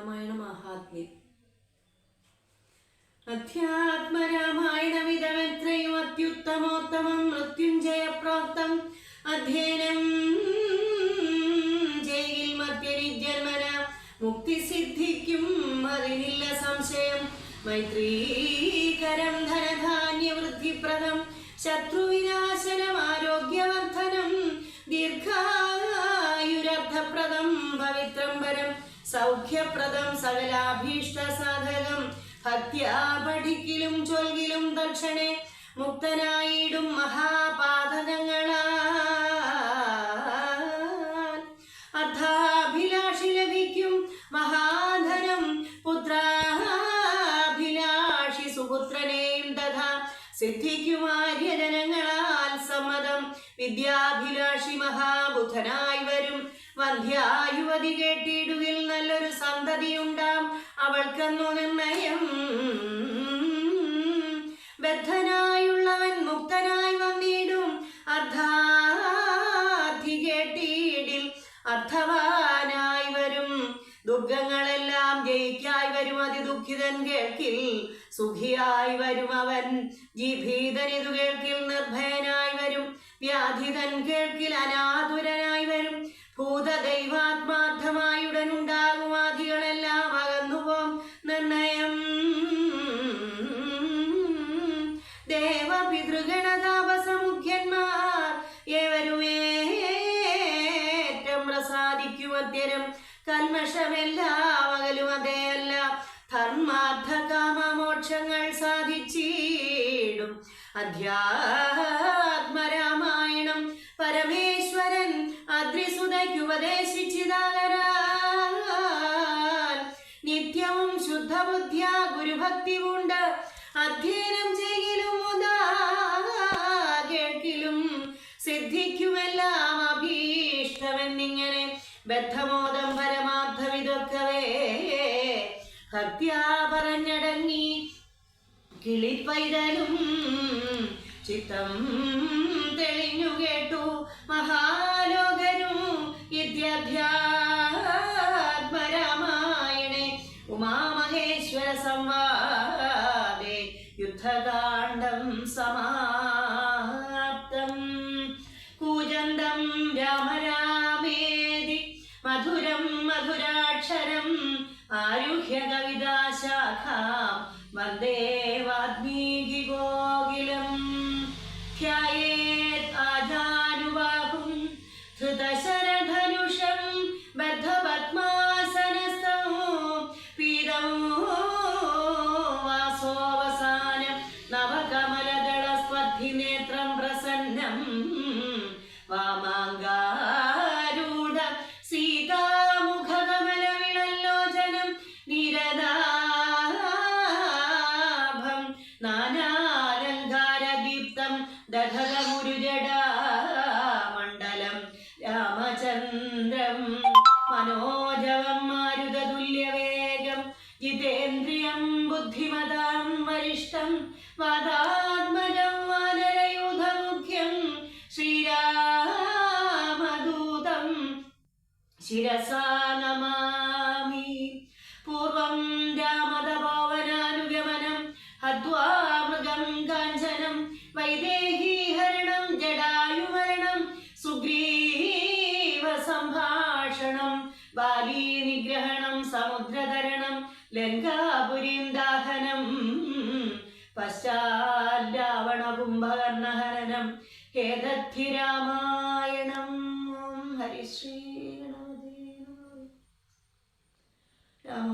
രാമായണ മാഹാത്മ്യം. അധ്യാത്മരാമായണമിതമെത്രയും അത്യുത്തമോത്തമം മൃത്യുഞ്ജയ പ്രോക്തം അധ്യയനം ചെയ്യിൽ മധ്യനിജന്മന മുക്തി സിദ്ധിക്കും അതിനില്ല സംശയം. മൈത്രീകരം ധനധാന്യവൃദ്ധിപ്രദം ശത്രുവിനാശനം ആരോഗ്യവർദ്ധനം ദീർഘായുരർത്ഥപ്രദം പവിത്രം പരം സൗഖ്യപ്രദം സകലാഭീഷ്ടസാധകം ഭക്ത്യാ പഠിക്കിലും ചൊൽകിലും തൽക്ഷണേ മുക്തനായിടും മഹാപാതകങ്ങളാൽ അർത്ഥാഭിലാഷി ലഭിക്കും മഹാധനം പുത്രാഭിലാഷി സുപുത്രനെയും തഥാ സിദ്ധിക്കും ആര്യജനങ്ങളാൽ സമ്മതം വിദ്യാഭിലാഷി മഹാബുധനായി വരും വന്ധ്യായുവതി കേട്ടിടുകിൽ നല്ലൊരു സന്തതിയുണ്ടാം അവൾക്കെന്നു നിർണയം. ബദ്ധനായുള്ളവൻ മുക്തനായി വന്നിടും അർത്ഥാർത്ഥി കേട്ടിടിൽ അർത്ഥവാനായി വരും ദുഃഖങ്ങളെല്ലാം ജയിക്കായി വരും അതിദുഃഖിതൻ കേൾക്കിൽ സുഖിയായി വരും അവൻ ഭീതനിതു കേൾക്കിൽ നിർഭയനായി വരും വ്യാധിതൻ കേൾക്കിൽ അനാതുരനായി വരും ഭൂതദൈവാത്മാർത്ഥമായുടനുണ്ടാകും ആദികളെല്ലാം അകന്നുപോം നിർണയം. ദേവപിതൃഗണതാപസമുഖ്യന്മാർ ഏവരുമേറ്റം പ്രസാദിക്കുമത്യരം കൽമഷമെല്ലാം അകലും അതേയല്ല ധർമാർത്ഥ കാമമോക്ഷങ്ങൾ സാധിച്ചിടും. അധ്യാത്മരാമായണം പരമേശ്വരൻ അദ്രിസുതയ്ക്കുപദേശിച്ചിതാകരാൽ നിത്യവും ശുദ്ധബുദ്ധ്യാ ഗുരുഭക്തി കൊണ്ട് അധ്യയനം ചെയ്യലും മുതാ കേൾക്കിലും സിദ്ധിക്കുമെല്ലാം അഭീഷ്ടമെന്നിങ്ങനെ ബദ്ധമോദം പരമാർത്ഥം ഇതൊക്കവേ ഭക്ത്യാ പറഞ്ഞടങ്ങി കിളിപ്പൈതലും ചിത്തം തെളിഞ്ഞു കേട്ടു മഹാലോകരും ഇത്യധ്യാത്മരാമായണേ ഉമാമഹേശ്വര സംവാദേ യുദ്ധകാണ്ഡം സമാപ്തം. കൂജന്തം രാമരാമേതി മധുരം മധുരാക്ഷരം ആരുഹ്യ കവിതാശാഖാം വന്ദേ വാൽമീകി ഗോകുലം. ധ്യായേത് ആജാനുബാഹും ധൃതശരധനുഷം ബദ്ധപദ്മാസനസ്ഥം പീതം വാസോവസാനം നവകമലദളസ്പർദ്ധിനേത്രം പ്രസന്നം വാമാങ്കാരൂഢ സീതാമുഖകമലവിളല്ലോചനം നിരദാഭം നാനാലങ്കാരദീപ്തം ദധകമുരുജടാമണ്ഡലം രാമചന്ദ്രം മനോജവം മാരുതതുല്യവേഗം ജിതേന്ദ്രിയം ബുദ്ധിമതാം വരിഷ്ഠം വാദാത്മജം വാനരയൂഥമുഖ്യം ശ്രീരാമദൂതം ശിരസാ നമാമി. പൂർവം രാമതപോവനാനുഗമനം ഹദ്വാ മൃഗം കാഞ്ചനം വൈദേഹീഹരണം ജടായുമരണം സുഗ്രീവ സംഭാഷണം ബാലീ നിഗ്രഹണം സമുദ്രതരണം ലങ്കാപുരീം ദാഹനം പശ്ചാദ്രാവണ കുംഭകർണഹരണം ഹേതദ്ധി രാമായണം. ഹരിശ്രീ രാമ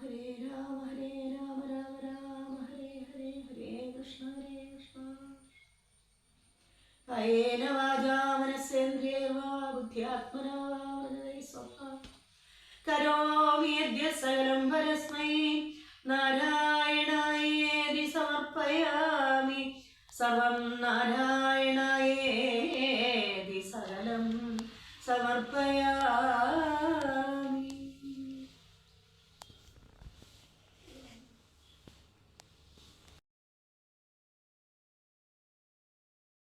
ഹരേ രാമ ഹരേ രാമ രാമ രാമ ഹരേ ഹരേ ഹരേ കൃഷ്ണ കായേന വാചാ മനസ്സേന്ദ്രിയേർവാ ബുദ്ധ്യാത്മനാ വാ മനസേ സ്വഭാവ കരോമി യദ്യ സകലം പരസ്മൈ നാരായണായേതി സമർപ്പയാമി. സർവം നാരായണായേതി സകലം സമർപ്പയാമി.